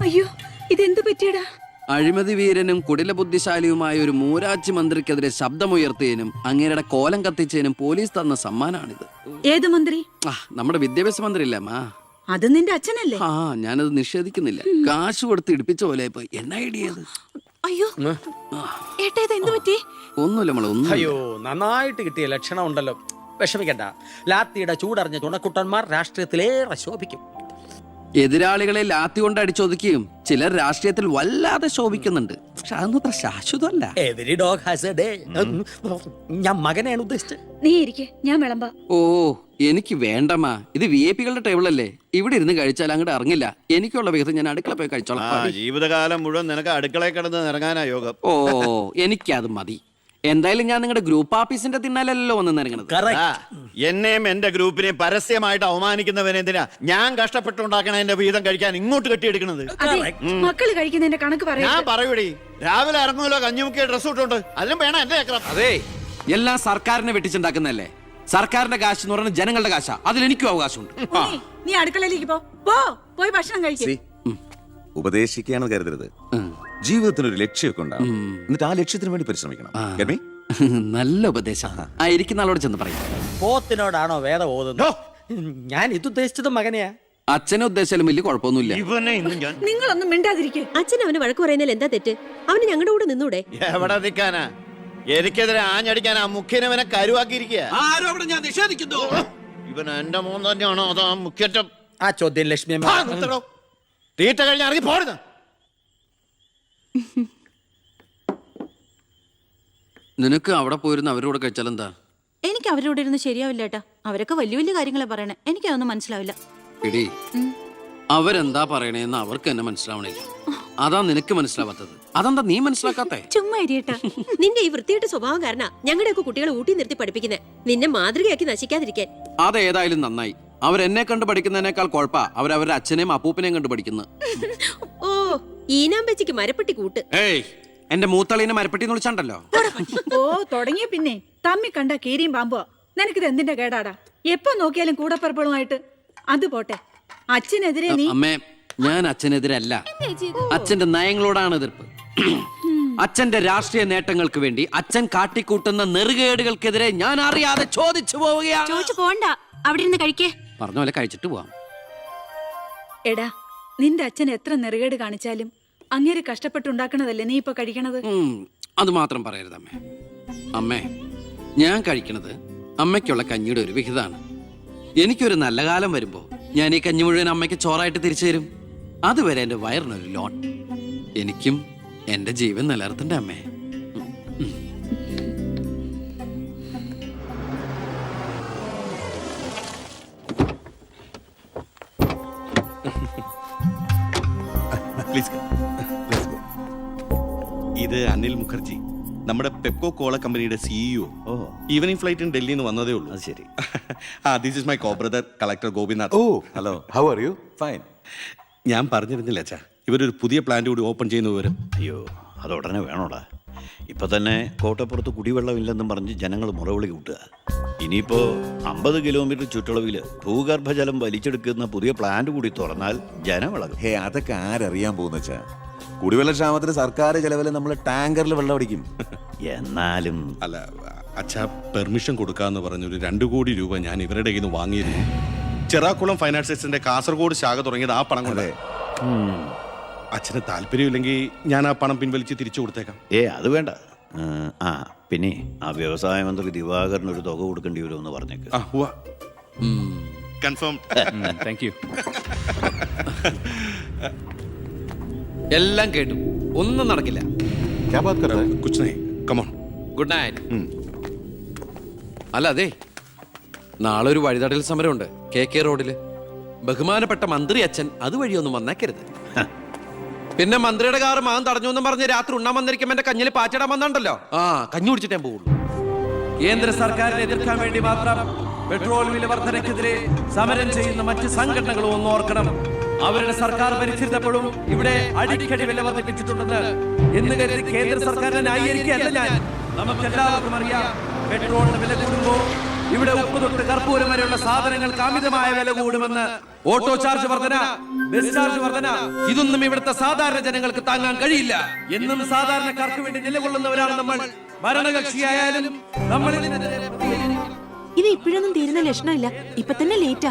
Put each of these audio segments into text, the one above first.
അയ്യോ, ഇതെന്ത് പറ്റിയടാ? അഴിമതി വീരനും കുടില ബുദ്ധിശാലിയുമായ ഒരു മൂരാജി മന്ത്രിക്കെതിരെ ശബ്ദമുയർത്തിയതിനും അങ്ങേരുടെ കോലം കത്തിച്ചതിനും പോലീസ് തന്ന സമ്മാനാണിത്. ഏത് മന്ത്രി? നമ്മുടെ വിദ്യാഭ്യാസ മന്ത്രി ഇല്ലേ അമ്മ? അത് നിന്റെ അച്ഛനല്ലേ? ഞാനത് നിഷേധിക്കുന്നില്ല. കാശ് കൊടുത്ത് ഇടിപ്പിച്ച പോലെ പോയി. എന്നാ ഐഡിയത്? അയ്യോ ഏട്ടാ, ഇത് എന്ത് പറ്റി? ഒന്നുമില്ല മോളെ, ഒന്നും. അയ്യോ, നന്നായിട്ട് കിട്ടിയ ലക്ഷണം ഉണ്ടല്ലോ. വിഷമിക്കണ്ട. ലാത്തിയുടെ ചൂടറിഞ്ഞ തുണക്കുട്ടന്മാർ രാഷ്ട്രീയത്തിലേറെ ശോഭിക്കും. എതിരാളികളെ ലാത്തി കൊണ്ട് അടിച്ചൊതുക്കിയും ചിലർ രാഷ്ട്രീയത്തിൽ വല്ലാതെ ശോഭിക്കുന്നുണ്ട്. പക്ഷെ അതൊന്നും അത്ര ശാശ്വതമല്ല. Every dog has a day. ഞാൻ മകനെയാണ് ഉദ്ദേശിച്ചത്. നീ ഇരിക്കെ, ഞാൻ വിളമ്പാ. ഓ, എനിക്ക് വേണ്ടമ്മാ. ഇത് VIP-കളുടെ ടേബിൾ അല്ലേ. ഇവിടെ ഇരുന്ന് കഴിച്ചാൽ അങ്ങോട്ട് ഇറങ്ങില്ല. എനിക്കുള്ള വിഹിതം ഞാൻ അടുക്കള പോയി കഴിച്ചോളാം. ജീവിതകാലം മുഴുവൻ നിനക്ക് അടുക്കളയിൽ കിടന്ന് ഇറങ്ങാനാ യോഗം. ഓ, എനിക്കത് മതി. എന്തായാലും ഞാൻ നിങ്ങളുടെ ഗ്രൂപ്പ് ആഫീസിന്റെ തിന്നാലല്ലോ വന്ന് നിറങ്ങണത്. എന്നെയും എന്റെ ഗ്രൂപ്പിനെയും പരസ്യമായിട്ട് അവമാനിക്കുന്നവനെന്തിനാ ഞാൻ കഷ്ടപ്പെട്ടുണ്ടാക്കണ എന്റെ വീതം കഴിക്കാൻ ഇങ്ങോട്ട് കെട്ടിയെടുക്കണത്? മക്കള് കഴിക്കുന്നതിന്റെ കണക്ക് പറയാ. ഞാൻ പറയൂടി, രാവിലെ ഇറങ്ങുമല്ലോ കഞ്ഞിമുക്കിയ ഡ്രസ് ഇട്ടുണ്ട്, അതിനും വേണം എന്റെ ചക്രം. അതെ, എല്ലാം സർക്കാരിനെ വെട്ടിച്ചുണ്ടാക്കുന്നല്ലേ. സർക്കാരിന്റെ കാശ് എന്ന് പറയുന്നത് ജനങ്ങളുടെ കാശാ. അതിൽ എനിക്കും അവകാശമുണ്ട്. നീ അടുക്കളയിലേക്ക് പോയി ഭക്ഷണം കഴിക്കും. ഉപദേശിക്കുകയാണെന്ന് കരുതരുത്. ജീവിതത്തിന് ഒരു ലക്ഷ്യമൊക്കെ ഉണ്ടാവും. എന്നിട്ട് ആ ലക്ഷ്യത്തിന് വേണ്ടി പരിശ്രമിക്കണം. നല്ല ഉപദേശം. ഇരിക്കുന്ന ആളോട് ചെന്ന് പറയും. പോത്തിനോടാണോ വേദം ഓതുന്നത്? ഞാൻ ഇത് ഉദ്ദേശിച്ചത് മകനെയാ. അച്ഛനെ ഉദ്ദേശിച്ചാലും വലിയ കുഴപ്പമൊന്നുമില്ല. നിങ്ങളൊന്നും മിണ്ടാതിരിക്കെ. അച്ഛൻ അവന് വഴക്ക് പറയുന്നതിൽ എന്താ തെറ്റ്? അവന് ഞങ്ങളുടെ കൂടെ നിന്നൂടെ? എവിടെ നിൽക്കാനാ? എനിക്കെതിരെ ആഞ്ഞടിക്കാൻ ആ മുഖ്യനവനെ കരുവാക്കിയിരിക്കുക. ഞാൻ നിഷേധിക്കുന്നു. ഇവൻ എന്റെ മോൻ തന്നെയാണോ അതോ ആ മുഖ്യറ്റം? ആ ചോദ്യം ലക്ഷ്മി തീറ്റ കഴിഞ്ഞ് ഇറങ്ങി പോരുന്ന. നിനക്ക് അവിടെ പോയിരുന്ന അവരോട് കഴിച്ചാൽ എന്താ? എനിക്ക് അവരോട് ഇരുന്ന് ശരിയാവില്ല ഏട്ടാ. അവരൊക്കെ വലിയ വലിയ കാര്യങ്ങളെ പറയണേ. എനിക്കതൊന്നും മനസ്സിലാവില്ല. എടി, അവരെന്താ പറയണേന്ന് അവർക്ക് തന്നെ മനസ്സിലാവണില്ല. അതാ നിനക്ക് മനസ്സിലാവാത്തത്. അതെന്താ നീ മനസ്സിലാക്കാത്തേ? ചുമ്മാ ഇരിയേട്ടാ. നിന്റെ ഈ വൃത്തിയുടെ സ്വഭാവം കാരണം ഞങ്ങളുടെയൊക്കെ കുട്ടികളെ ഊട്ടി നിർത്തി പഠിപ്പിക്കുന്നത്, നിന്നെ മാതൃകയാക്കി നശിക്കാതിരിക്കാൻ. അതേതായാലും നന്നായി. അവരെന്നെ കണ്ട് പഠിക്കുന്നതിനേക്കാൾ കുഴപ്പാ അവരവരുടെ അച്ഛനെയും അപ്പൂപ്പനെയും കണ്ട് പഠിക്കുന്നത്. ഓ, ഈനാമ്പച്ചിക്ക് മരപ്പെട്ടി കൂട്ട്. ഏയ്, എന്റെ മൂത്തളീനെ മരപ്പെട്ടി എന്ന് വിളിച്ചാണ്ടല്ലോ. ഓ, തുടങ്ങിയ പിന്നെ തമ്മി കണ്ട കീരിയും പാമ്പോ. നിനക്കിത് എന്തിന്റെ കേടാടാ? എപ്പോ നോക്കിയാലും കൂടപ്പറപ്പളുമായിട്ട്. അത് പോട്ടെ, അച്ഛനെതിരെ നീ. അമ്മേ, ഞാൻ അച്ഛനെതിരല്ല. അച്ഛന്റെ നയങ്ങളോടാണ് എതിർപ്പ്. അച്ഛന്റെ രാഷ്ട്രീയ നേട്ടങ്ങൾക്ക് വേണ്ടി അച്ഛൻ കാട്ടിക്കൂട്ടുന്ന നെറുകേടുകൾക്കെതിരെ ഞാൻ അറിയാതെ ചോദിച്ചു പോവുകയാണ്. ചോദിച്ചു പോണ്ട, അവിടെ ഇരുന്ന് കഴിക്കേ. പറഞ്ഞ പോലെ കഴിച്ചിട്ട് പോവാം. എടാ, നിന്റെ അച്ഛൻ എത്ര നെറുകേട് കാണിച്ചാലും അങ്ങേര് കഷ്ടപ്പെട്ടുണ്ടാക്കണതല്ലേ നീ ഇപ്പൊ കഴിക്കണത്? അത് മാത്രം പറയരുത് അമ്മേ. അമ്മേ, ഞാൻ കഴിക്കണത് അമ്മയ്ക്കുള്ള കഞ്ഞിയുടെ ഒരു വിഹിതമാണ്. എനിക്കൊരു നല്ല കാലം വരുമ്പോ ഞാൻ ഈ കഞ്ഞി മുഴുവൻ അമ്മയ്ക്ക് ചോറായിട്ട് തിരിച്ചു തരും. അതുവരെ എന്റെ വയറിനൊരു ലോൺ. എനിക്കും എന്റെ ജീവൻ നിലനിർത്തണ്ടേ അമ്മേ? ഇത് അനിൽ മുഖർജി, നമ്മുടെ പെപ്കോ കോള കമ്പനിയുടെ CEO. ഈവനിംഗ് ഫ്ലൈറ്റിന് ഡൽഹിയിൽ നിന്ന് വന്നതേ ഉള്ളൂ. ശരി. This is my co brother collector Gopinath. Oh, hello. How are you? Fine. ഞാൻ പറഞ്ഞിരുന്നില്ല അച്ഛാ, ഇവരൊരു പുതിയ പ്ലാന്റ് കൂടി ഓപ്പൺ ചെയ്യുന്ന വിവരം. അയ്യോ, അത് ഉടനെ വേണോടാ. ഇപ്പൊ തന്നെ കോട്ടപ്പുറത്ത് കുടിവെള്ളമില്ലെന്നും പറഞ്ഞ് ജനങ്ങൾ മുറവിളി കൂട്ടുക. ഇനിയിപ്പോ 50 കിലോമീറ്റർ ചുറ്റളവില് ഭൂഗർഭജലം വലിച്ചെടുക്കുന്ന പുതിയ പ്ലാന്റ് കൂടി തുറന്നാൽ ജനമിളകും. ഹേ, അതൊക്കെ ആരറിയാൻ പോകുന്ന വെച്ചാ? കുടിവെള്ള ക്ഷാമത്തിന് സർക്കാർ ചെലവില് നമ്മൾ ടാങ്കറിൽ വെള്ളം അടിക്കും. എന്നാലും അല്ല അച്ഛാ, പെർമിഷൻ കൊടുക്കാന്ന് പറഞ്ഞൊരു 2 കോടി രൂപ ഞാൻ ഇവരുടെ കയ്യിൽ നിന്ന് വാങ്ങിയിരുന്നു. ചെറാക്കുളം ഫൈനാൻസിന്റെ കാസർഗോഡ് ശാഖ തുടങ്ങിയത് ആ പണം കൊണ്ട്. അച്ഛന് താല്പര്യമില്ലെങ്കിൽ ഞാൻ ആ പണം പിൻവലിച്ച് തിരിച്ചു കൊടുത്തേക്കാം. അത് വേണ്ട. പിന്നെ ആ വ്യവസായ മന്ത്രി ദിവാകരന് ഒരു തുക കൊടുക്കേണ്ടി വരുമെന്ന് പറഞ്ഞേക്ക്. കൺഫേം. Thank you. എല്ലാം കേട്ടു, ഒന്നും നടക്കില്ല. Good night. അല്ല, അതെ, നാളെ ഒരു വഴിതടൽ സമരമുണ്ട് KK റോഡില്. ബഹുമാനപ്പെട്ട മന്ത്രി അച്ഛൻ അതുവഴിയൊന്നും വന്നേക്കരുത്. പിന്നെ മന്ത്രിയുടെ കാറ് മാൻ തടഞ്ഞു എന്നും പറഞ്ഞ് രാത്രി ഉണ്ണാൻ വന്നിരിക്കുമ്പോ എന്റെ കഞ്ഞിൽ പാച്ചിടാൻ വന്നുണ്ടല്ലോ. കഞ്ഞി കുടിച്ചിട്ടേ പോകുള്ളൂ. കേന്ദ്ര സർക്കാരിനെ എതിർക്കാൻ വേണ്ടി മാത്രം പെട്രോൾ വില വർധനയ്ക്കെതിരെ സമരം ചെയ്യുന്ന മറ്റ് സംഘടനകളും ഒന്ന് ഓർക്കണം. അവരുടെ സർക്കാർ ഭരിച്ചിരുന്നപ്പോഴും ഇവിടെ അടിക്കടി വില വർദ്ധിപ്പിച്ചിട്ടുണ്ടെന്ന് എന്ന് കരുതി കേന്ദ്ര സർക്കാരിനെ ന്യായീകരിക്കുകയല്ല ഞാൻ. നമുക്കെല്ലാവർക്കും അറിയാം, പെട്രോളിന് വില കൂടുമ്പോൾ ഇവിടെ ഉപ്പ് തൊട്ട് കർപ്പൂരം വരെയുള്ള സാധനങ്ങൾക്ക് അമിതമായ വില കൂടുമെന്ന് ഓട്ടോ ചാർജ് വർധന, ബസ് ചാർജ് വർധന, ഇതൊന്നും ഇവിടുത്തെ സാധാരണ ജനങ്ങൾക്ക് താങ്ങാൻ കഴിയില്ല. എന്നും സാധാരണക്കാർക്ക് വേണ്ടി നിലകൊള്ളുന്നവരാണ് നമ്മൾ. ഭരണകക്ഷിയായാലും നമ്മൾ ഇത് ഇപ്പോഴൊന്നും തീരുന്ന ലക്ഷണമില്ല. ഇപ്പൊ തന്നെ ലേറ്റാ.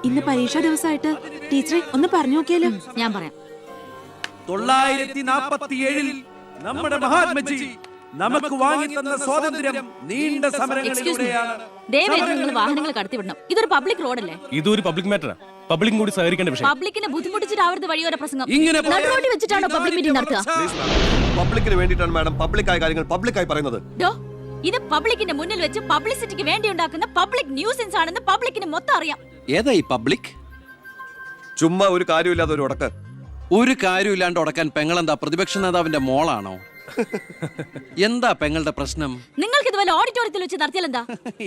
ഇന്ന് പരീക്ഷാ ദിവസമായിട്ട് ടീച്ചറെ ഒന്ന് പറഞ്ഞു നോക്കിയാലോ? ഞാൻ പറയാം. 947 നമ്മുടെ മഹാത്മജി നമുക്ക് വാങ്ങിത്തന്ന സ്വാതന്ത്ര്യം നീണ്ട സമരങ്ങളിലൂടെയാണ്. ദയവായി നിങ്ങൾ വാഹനങ്ങൾ കടത്തിവിടണം. ഇതൊരു പബ്ലിക് റോഡല്ലേ? ഇതൊരു പബ്ലിക് മാറ്ററാ. പബ്ലിക്കും കൂടി സഹകരിക്കേണ്ട വിഷയം. പബ്ലിക്കിനെ ബുദ്ധിമുട്ടിച്ചിട്ടാവരുത് വഴിയോര പ്രസംഗം. ഇങ്ങനെ റോഡിൽ വെച്ചിട്ടാണോ പബ്ലിക് മീറ്റിംഗ് നടത്തുക? പബ്ലിക്കിന് വേണ്ടിയിട്ടാണ് മാഡം പബ്ലിക്കായ കാര്യങ്ങൾ പബ്ലിക്കായി പറയുന്നത്. ഇത് പബ്ലിക്കിന്റെ മുന്നിൽ വെച്ച് പബ്ലിസിറ്റിക്ക് വേണ്ടി ഉണ്ടാക്കുന്ന പബ്ലിക് ന്യൂസൻസ് ആണെന്ന് പബ്ലിക്കിന് മൊത്തം അറിയാം. ഏതാ ഈ പബ്ലിക്? ചുമ്മാ ഒരു കാര്യമില്ലാതെ ഒരു ഉടക്ക്. ഒരു കാര്യമില്ലാണ്ട് ഉടക്കാൻ പെങ്ങളെന്താ പ്രതിപക്ഷ നേതാവിന്റെ മോളാണോ? എന്താ പെങ്ങളുടെ പ്രശ്നം? നിങ്ങൾക്ക് ഇതുപോലെ ഓഡിറ്റോറിയത്തിൽ വെച്ച് നടത്തിയാൽ എന്താ?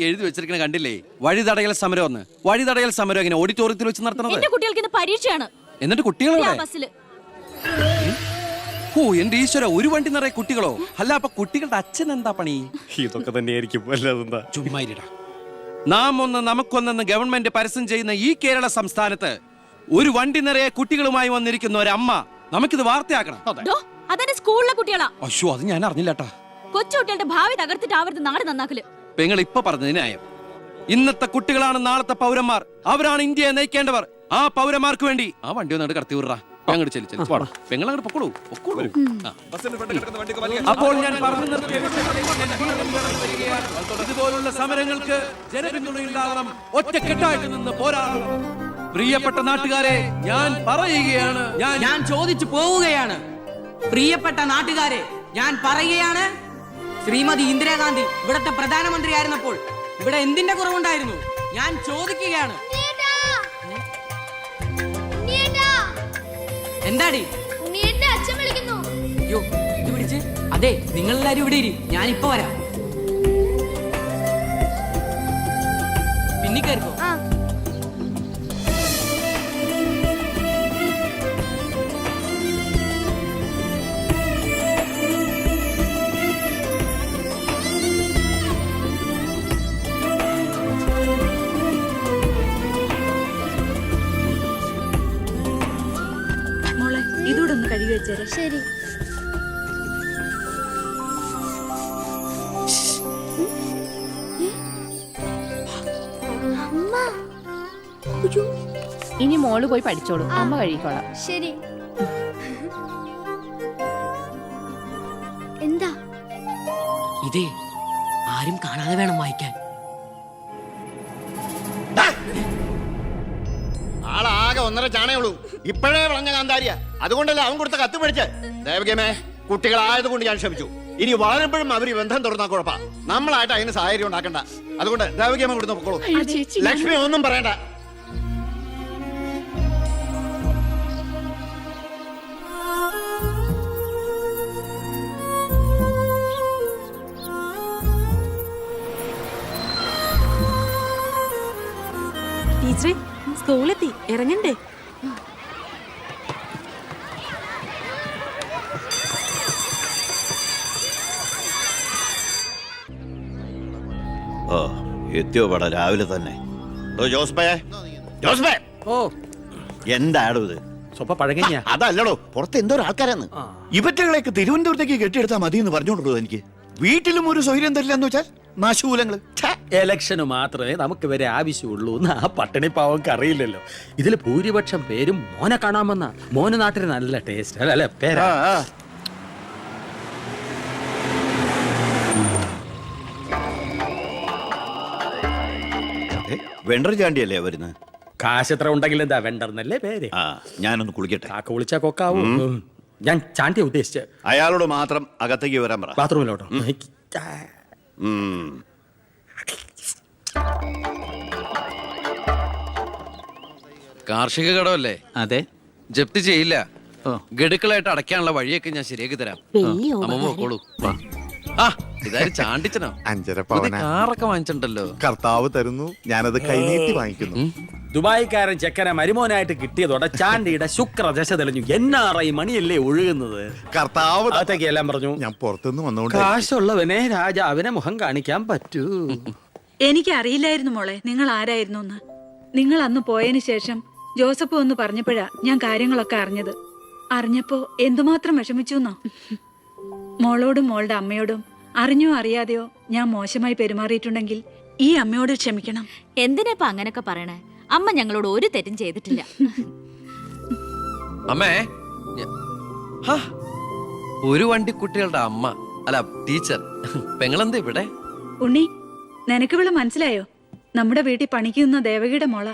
എഴുതി വെച്ചിരിക്കണ കണ്ടില്ലേ? വഴിതടയൽ സമരം ഒന്ന്. വഴിതടയൽ സമരം എങ്ങനെ ഓഡിറ്റോറിയത്തിൽ വെച്ച് നടത്തണത്? എന്റെ കുട്ടികൾക്ക് ഇന്ന് പരീക്ഷയാണ്. എന്നിട്ട് കുട്ടികളെ ബസ്സിൽ. ഓ എന്റെ ഈശ്വര, ഒരു വണ്ടി നിറയെ കുട്ടികളോ? അല്ല അപ്പൊ കുട്ടികളുടെ അച്ഛൻ എന്താ പണി? ഇതൊക്കെ തന്നെയായിരിക്കും. അല്ലാതെന്താ? ചുമ്മാരിടാ. നാം ഒന്ന് നമുക്കൊന്നെന്ന് ഗവൺമെന്റ് പരസ്യം ചെയ്യുന്ന ഈ കേരള സംസ്ഥാനത്ത് ഒരു വണ്ടി നിറയെ കുട്ടികളുമായി വന്നിരിക്കുന്ന ഒരമ്മ നമുക്കിത് വാർത്തയാക്കണം. അതെന്റെ സ്കൂളിലെ കുട്ടികളാ. അയ്യോ, അത് ഞാൻ അറിഞ്ഞില്ലട്ടാ. കൊച്ചുകുട്ടികളുടെ ഭാവി തകർത്തിട്ടാവരുത് നാട് നന്നാക്കല്. പെങ്ങൾ ഇപ്പൊ പറഞ്ഞത് ന്യായം. ഇന്നത്തെ കുട്ടികളാണ് നാളത്തെ പൗരന്മാർ. അവരാണ് ഇന്ത്യയെ നയിക്കേണ്ടവർ. ആ പൗരന്മാർക്ക് വേണ്ടി ആ വണ്ടി ഒന്ന് കടത്തി വിടറാ. അങ്ങോട്ട് ചെല്ലു ചെല്ലു. പെങ്ങൾ അങ്ങോട്ട് പൊക്കോളൂ പൊക്കോളൂ. അപ്പോൾ ഞാൻ പറഞ്ഞു നിർത്തിയ ഇതുപോലുള്ള സമരങ്ങൾക്ക് ജനപിന്തുണയുണ്ടാകണം. ഒറ്റക്കെട്ടായിട്ട് നിന്ന് പോരാടണം. പ്രിയപ്പെട്ട നാട്ടുകാരെ, ഞാൻ പറയുകയാണ്, ഞാൻ ചോദിച്ചു പോവുകയാണ്. പ്രിയപ്പെട്ട നാട്ടുകാരെ, ഞാൻ പറയുകയാണ്, ശ്രീമതി ഇന്ദിരാഗാന്ധി ഇവിടത്തെ പ്രധാനമന്ത്രി ആയിരുന്നപ്പോൾ ഇവിടെ എന്തിന്റെ കുറവുണ്ടായിരുന്നു? ഞാൻ ചോദിക്കുകയാണ്. എന്താടി? അയ്യോ, ഇത് പിടിച്ച്. അതെ, നിങ്ങളെല്ലാരും ഇവിടെ ഇരി, ഞാൻ ഇപ്പൊ വരാം. പിന്നിക്കായിരിക്കോ? മോളെ ഇതൂടെ ഒന്ന് കഴുകി വെച്ചേരെ. ശരി. ഇനി മോള് പോയി പഠിച്ചോളൂ, അമ്മ കഴിക്കോളാം. ശരി. എന്താ? ഇതേ ആരും കാണാതെ വേണം വായിക്കാൻ. ആളാകെ 1.5 ചാണേ ഉള്ളൂ. ഇപ്പോഴേ പറഞ്ഞ കാന്താരിയ. അതുകൊണ്ടല്ലേ അവൻ കൊടുത്ത കത്ത് പഠിച്ച്. ദേവകമേ, കുട്ടികളായതുകൊണ്ട് ഞാൻ ക്ഷമിച്ചു. ഇനി വളരുമ്പോഴും അവർ ബന്ധം തുറന്നാ കുഴപ്പാ. നമ്മളായിട്ട് അതിന് സാഹചര്യം ഉണ്ടാക്കണ്ട. അതുകൊണ്ട് ദേവകമ കൊടുത്ത് പൊക്കോളൂ. ലക്ഷ്മി ഒന്നും പറയണ്ട. ടീച്ചറെ, സ്കൂളെത്തി, ഇറങ്ങണ്ടേ? ഓ എത്തിയോ പടാ രാവിലെ തന്നെ. ജോസ്ബേ, ഓ എന്താടോ ഇത്? സ്വപ്പ പഴകഞ്ഞ. അതല്ലടോ, പുറത്ത് എന്തോ ആൾക്കാരാന്ന്. ഇവറ്റകളെയൊക്കെ തിരുവനന്തപുരത്തേക്ക് കെട്ടിയെടുത്താൽ മതി എന്ന് പറഞ്ഞോണ്ടോ എനിക്ക്. വീട്ടിലും ഒരു സൗകര്യം തരില്ല എന്ന് വെച്ചാൽ നാശൂലങ്ങള്. എലക്ഷന് മാത്രമേ നമുക്ക് വരെ ആവശ്യമുള്ളൂ എന്ന് ആ പട്ടിണി പാവർക്ക് അറിയില്ലല്ലോ. ഇതിൽ ഭൂരിപക്ഷം പേരും മോനെ കാണാമെന്ന. മോന് നാട്ടിൽ നല്ല ടേസ്റ്റ് അല്ലേ പേരാ. വെണ്ടർ ചാണ്ടിയല്ലേ വരുന്നത്? കാശ് എത്ര ഉണ്ടെങ്കിൽ എന്താ വെണ്ടർന്നല്ലേ പേര്. ആ, ഞാനൊന്ന് കുളിക്കട്ടെ. കാക്ക വിളിച്ചാ കൊക്കാവും. ഞാൻ ചാണ്ടിയെ ഉദ്ദേശിച്ച്. അയാളോട് മാത്രം അകത്തേക്ക് വരാൻ പറ. ബാത്റൂമിലോട്ടോ. കാർഷിക കടമല്ലേ? അതെ. ജപ്തി ചെയ്യില്ല. ഗഡുക്കളായിട്ട് അടയ്ക്കാനുള്ള വഴിയൊക്കെ ഞാൻ ശരിയാക്കി തരാം. അമ്മ പോക്കോളൂ. ആ, ഇതാരും ചാണ്ടിച്ചനോ? 5.5 പുതിയ കാറൊക്കെ വാങ്ങിച്ചിട്ടുണ്ടല്ലോ. കർത്താവ് തരുന്നു, ഞാനത് കൈനീട്ടി വാങ്ങിക്കുന്നു. ദുബായിക്കാരൻ ചെക്കനെ മരുമോനായിട്ട് കിട്ടിയതോടെ ചാണ്ടിയുടെ ശുക്രദശ തെളിഞ്ഞു. NRI മണിയല്ലേ ഒഴുകുന്നത്. കർത്താവ് അകത്തേക്ക് എല്ലാം പറഞ്ഞു. ഞാൻ പുറത്തുനിന്ന് വന്നോണ്ട് കാശുള്ളവനെ രാജാവിനെ മുഖം കാണിക്കാൻ പറ്റൂ. എനിക്ക് അറിയില്ലായിരുന്നു മോളെ നിങ്ങൾ ആരായിരുന്നു എന്ന്. നിങ്ങൾ അന്ന് പോയതിനു ശേഷം ജോസഫ് ഒന്ന് പറഞ്ഞപ്പോഴാ ഞാൻ കാര്യങ്ങളൊക്കെ അറിഞ്ഞത്. അറിഞ്ഞപ്പോ എന്തുമാത്രം വിഷമിച്ചു എന്നോ. മോളോടും മോളുടെ അമ്മയോടും അറിഞ്ഞോ അറിയാതെയോ ഞാൻ മോശമായി പെരുമാറിയിട്ടുണ്ടെങ്കിൽ ഈ അമ്മയോട് ക്ഷമിക്കണം. എന്തിനാ അങ്ങനൊക്കെ പറയണേ? അമ്മ ഞങ്ങളോട് ഒരു തെറ്റും ചെയ്തിട്ടില്ല. അമ്മേ ഹാ, ഒരു വണ്ടി കുട്ടികളുടെ അമ്മ അല്ല ടീച്ചർ പെങ്ങളെന്താ ഇവിടെ? ഉണ്ണി, നിനക്ക് ഇവള് മനസ്സിലായോ? നമ്മുടെ വീട്ടിൽ പണിക്ക് നിന്ന ദേവകിയുടെ മോള.